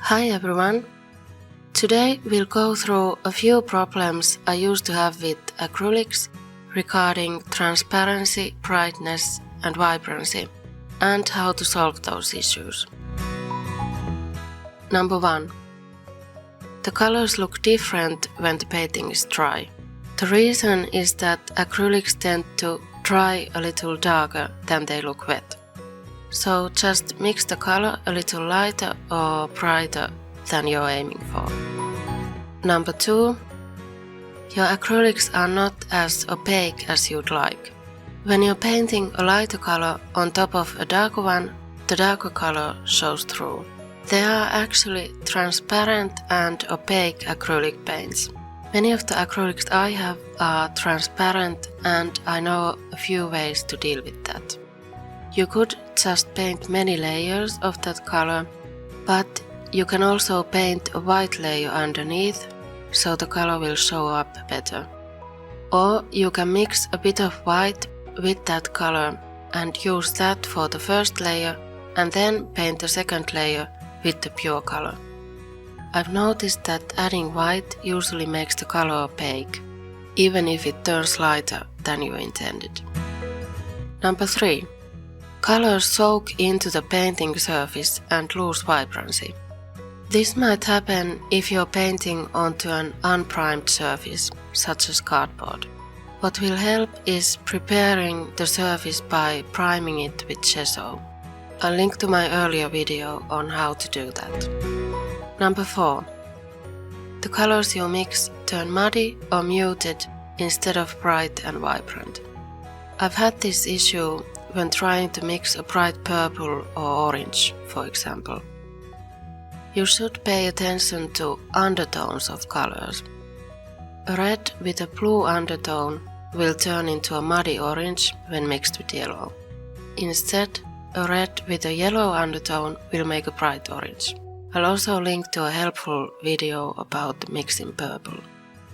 Hi everyone! Today we'll go through a few problems I used to have with acrylics regarding transparency, brightness and vibrancy, and how to solve those issues. Number 1. The colors look different when the painting is dry. The reason is that acrylics tend to dry a little darker than they look wet. So just mix the color a little lighter or brighter than you're aiming for. Number 2. Your acrylics are not as opaque as you'd like. When you're painting a lighter color on top of a darker one, the darker color shows through. There are actually transparent and opaque acrylic paints. Many of the acrylics I have are transparent, and I know a few ways to deal with that. You could just paint many layers of that color, but you can also paint a white layer underneath, so the color will show up better. Or you can mix a bit of white with that color and use that for the first layer and then paint the second layer with the pure color. I've noticed that adding white usually makes the color opaque, even if it turns lighter than you intended. Number 3. Colors soak into the painting surface and lose vibrancy. This might happen if you're painting onto an unprimed surface, such as cardboard. What will help is preparing the surface by priming it with gesso. I'll link to my earlier video on how to do that. Number 4. The colors you mix turn muddy or muted instead of bright and vibrant. I've had this issue when trying to mix a bright purple or orange, for example. You should pay attention to undertones of colors. A red with a blue undertone will turn into a muddy orange when mixed with yellow. Instead, a red with a yellow undertone will make a bright orange. I'll also link to a helpful video about mixing purple.